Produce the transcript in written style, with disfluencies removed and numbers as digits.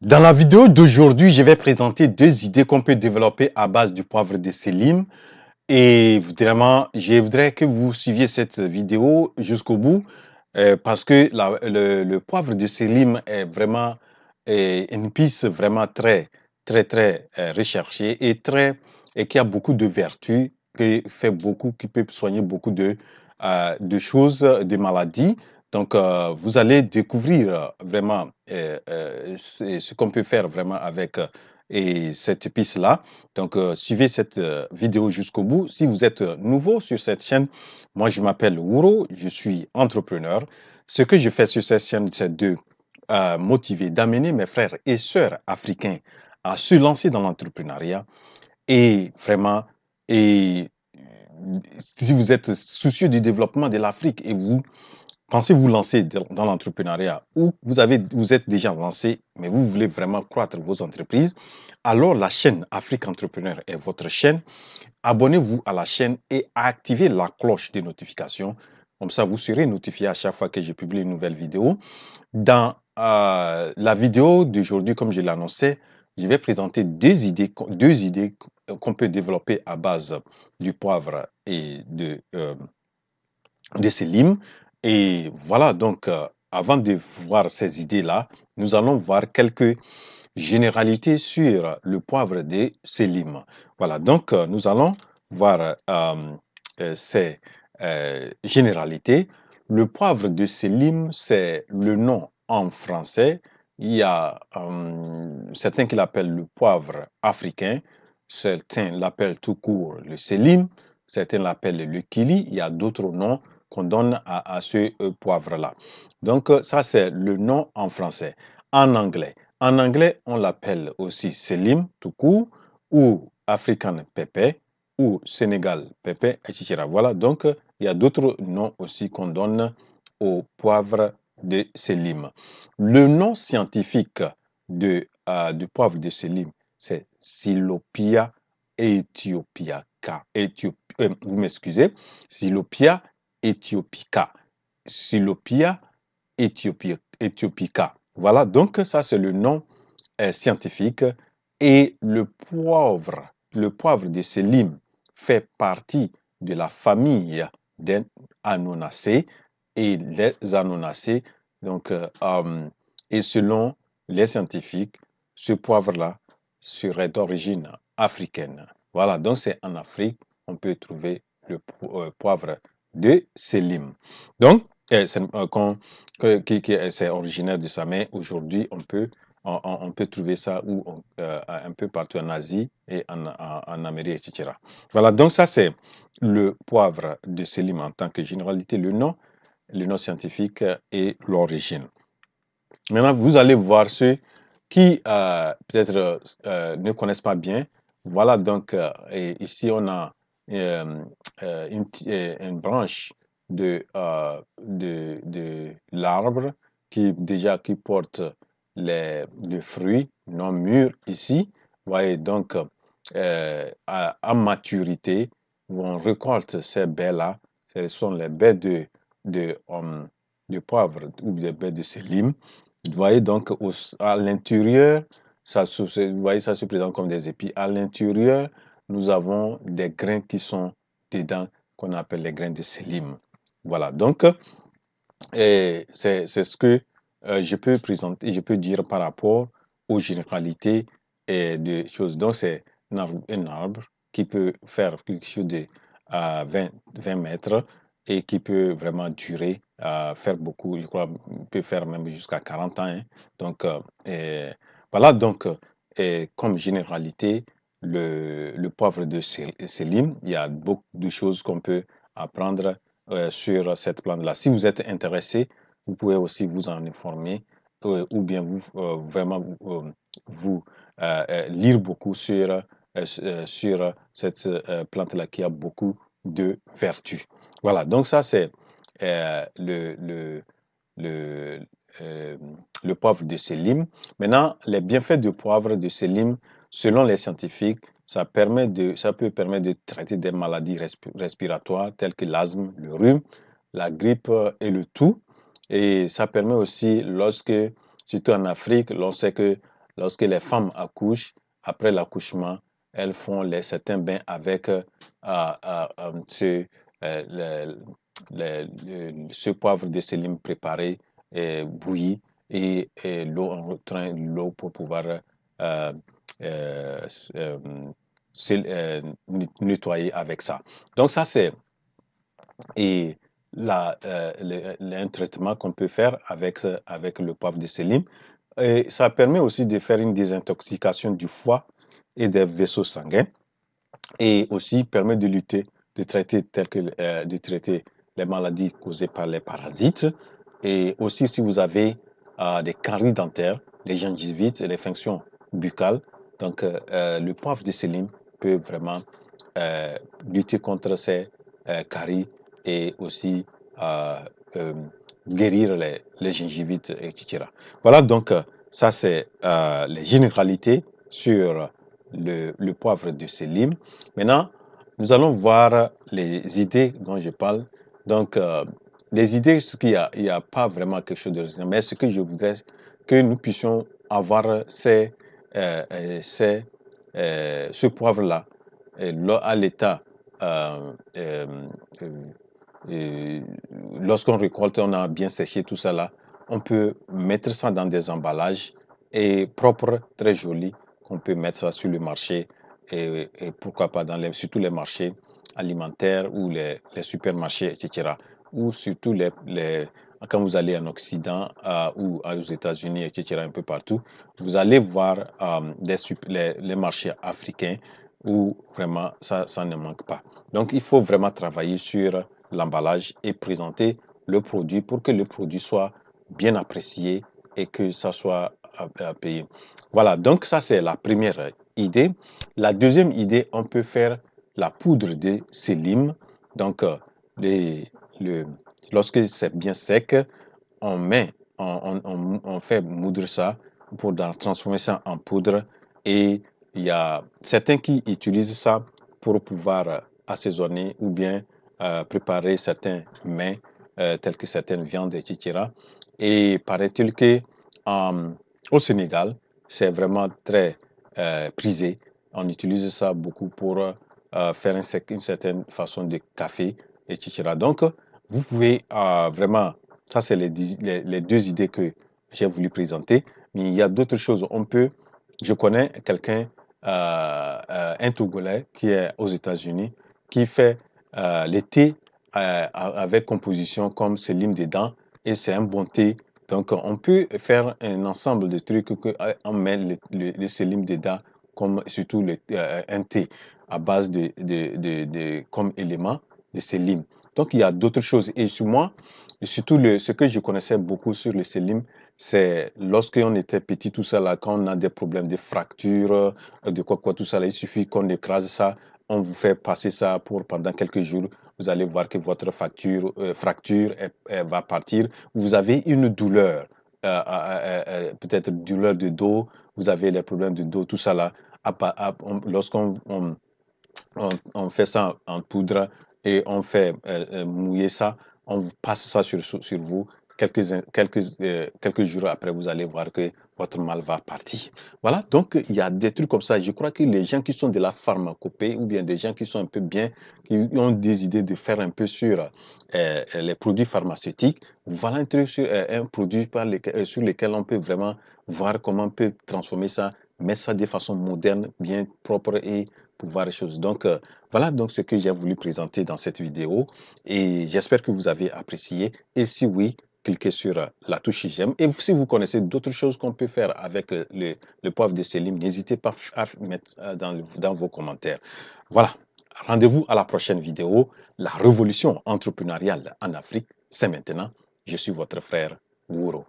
Dans la vidéo d'aujourd'hui, je vais présenter deux idées qu'on peut développer à base du poivre de sélim. Et vraiment, je voudrais que vous suiviez cette vidéo jusqu'au bout parce que le poivre de sélim est vraiment une piste vraiment très recherchée et qui a beaucoup de vertus, qui peut soigner beaucoup de choses, de maladies. Donc, vous allez découvrir vraiment ce qu'on peut faire vraiment avec et cette piste-là. Donc, suivez cette vidéo jusqu'au bout. Si vous êtes nouveau sur cette chaîne, moi, je m'appelle Wuro, je suis entrepreneur. Ce que je fais sur cette chaîne, c'est de motiver, d'amener mes frères et sœurs africains à se lancer dans l'entrepreneuriat et vraiment, et si vous êtes soucieux du développement de l'Afrique et vous pensez vous lancer dans l'entrepreneuriat ou vous êtes déjà lancé, mais vous voulez vraiment croître vos entreprises, alors la chaîne Afrique Entrepreneur est votre chaîne. Abonnez-vous à la chaîne et activez la cloche de notification. Comme ça, vous serez notifié à chaque fois que je publie une nouvelle vidéo. Dans la vidéo d'aujourd'hui, comme je l'annonçais, je vais présenter deux idées qu'on peut développer à base du poivre et de ces limes. Et voilà, donc, avant de voir ces idées-là, nous allons voir quelques généralités sur le poivre de ces limes. Voilà, donc, nous allons voir ces généralités. Le poivre de sélim, c'est le nom en français. Il y a certains qui l'appellent le poivre africain, certains l'appellent tout court le sélim, certains l'appellent le kili. Il y a d'autres noms qu'on donne à ce poivre-là. Donc, ça, c'est le nom en français. En anglais, on l'appelle aussi sélim tout court, ou African pepper, ou Sénégal pepper, etc. Voilà, donc il y a d'autres noms aussi qu'on donne au poivre de sélim. Le nom scientifique du poivre de sélim, c'est Silopia ethiopiaca. Vous m'excusez, Silopia ethiopica. Silopia ethiopica. Voilà, donc ça c'est le nom scientifique. Et le poivre de sélim fait partie de la famille des Anonacées. Et les Anonacées, donc, et selon les scientifiques, ce poivre-là serait d'origine africaine. Voilà, donc c'est en Afrique on peut trouver le poivre de sélim. Donc, c'est originaire de ça, mais aujourd'hui on peut trouver ça un peu partout en Asie et en Amérique, etc. Voilà, donc ça c'est le poivre de sélim en tant que généralité, le nom scientifique et l'origine. Maintenant, vous allez voir ceux qui peut-être ne connaissent pas bien. Voilà, donc et ici on a une branche de l'arbre qui porte les fruits non mûrs ici. Vous voyez, donc à maturité, on récolte ces baies-là. Ce sont les baies de poivre ou des baies de sélim. Vous voyez donc à l'intérieur, vous voyez, ça se présente comme des épis. À l'intérieur, nous avons des grains qui sont dedans, qu'on appelle les grains de sélim. Voilà, donc c'est ce que je peux présenter, je peux dire par rapport aux généralités et des choses. Donc c'est un arbre qui peut faire quelque chose de 20 mètres et qui peut vraiment durer, faire beaucoup, je crois, peut faire même jusqu'à 40 ans. Hein. Donc voilà, donc comme généralité, le poivre de sélim, il y a beaucoup de choses qu'on peut apprendre sur cette plante-là. Si vous êtes intéressé, vous pouvez aussi vous en informer ou bien vraiment lire beaucoup sur cette plante-là qui a beaucoup de vertus. Voilà, donc ça c'est euh, le, le, le, euh, le poivre de sélim. Maintenant, les bienfaits du poivre de sélim, selon les scientifiques, ça peut permettre de traiter des maladies respiratoires telles que l'asthme, le rhume, la grippe et le toux. Et ça permet aussi, surtout en Afrique, l'on sait que lorsque les femmes accouchent, après l'accouchement, elles font certains bains avec ce, ce poivre de sélim préparé, bouilli, et l'eau, on retient l'eau pour pouvoir euh, euh, euh, nettoyer avec ça. Donc ça, c'est et un traitement qu'on peut faire avec le poivre de sélim. Et ça permet aussi de faire une désintoxication du foie et des vaisseaux sanguins, et aussi permet de lutter, de traiter les maladies causées par les parasites. Et aussi, si vous avez des caries dentaires, des gingivites et des fonctions buccales, donc le poivre de sélim peut vraiment lutter contre ces caries, et aussi euh, euh, guérir les gingivites, etc. Voilà, donc ça c'est les généralités sur le poivre de sélim. Maintenant, nous allons voir les idées dont je parle. Donc, les idées, il y a pas vraiment quelque chose de... Mais ce que je voudrais que nous puissions avoir, c'est ce poivre-là, à l'état, euh, euh, euh, euh, lorsqu'on récolte, on a bien séché tout ça là, on peut mettre ça dans des emballages et propres, très jolis, qu'on peut mettre ça sur le marché, et pourquoi pas surtout les marchés alimentaires ou les supermarchés, etc. Ou surtout quand vous allez en Occident ou aux États-Unis, etc., un peu partout, vous allez voir les marchés africains où vraiment ça ne manque pas. Donc il faut vraiment travailler sur l'emballage et présenter le produit pour que le produit soit bien apprécié et que ça soit payé. Voilà, donc ça c'est la première idée. La deuxième idée, on peut faire la poudre de sélim. Donc, les, le, lorsque c'est bien sec, on met, on fait moudre ça pour transformer ça en poudre. Et il y a certains qui utilisent ça pour pouvoir assaisonner ou bien préparer certains mets, tels que certaines viandes, etc. Et paraît-il que au Sénégal, c'est vraiment très prisé. On utilise ça beaucoup pour faire une certaine façon de café, etc. Donc, vous pouvez vraiment, ça c'est les deux idées que j'ai voulu présenter, mais il y a d'autres choses. Je connais quelqu'un, un Togolais qui est aux États-Unis, qui fait les thés avec composition comme Céline dedans, et c'est un bon thé. Donc, on peut faire un ensemble de trucs on met le sélim dedans, comme surtout un thé à base comme élément de sélim. Donc, il y a d'autres choses. Et sur moi, surtout ce que je connaissais beaucoup sur le sélim, c'est lorsqu'on était petit, tout ça là, quand on a des problèmes de fracture, de quoi, tout ça là, il suffit qu'on écrase ça, on vous fait passer ça pendant quelques jours. Vous allez voir que votre fracture elle va partir. Vous avez une douleur, peut-être douleur de dos, vous avez les problèmes de dos, tout ça là. Lorsqu'on on fait ça en poudre et on fait mouiller ça, on vous passe ça sur vous. Quelques jours après, vous allez voir que votre mal va partir. Voilà, donc il y a des trucs comme ça. Je crois que les gens qui sont de la pharmacopée ou bien des gens qui sont un peu bien, qui ont des idées de faire un peu sur les produits pharmaceutiques, voilà un truc un produit sur lequel on peut vraiment voir comment on peut transformer ça, mettre ça de façon moderne, bien propre, et pour voir les choses. Donc, voilà donc ce que j'ai voulu présenter dans cette vidéo, et j'espère que vous avez apprécié. Et si oui, cliquez sur la touche j'aime. Et si vous connaissez d'autres choses qu'on peut faire avec le poivre de sélim, n'hésitez pas à mettre dans vos commentaires. Voilà, rendez-vous à la prochaine vidéo. La révolution entrepreneuriale en Afrique, c'est maintenant. Je suis votre frère Wouro.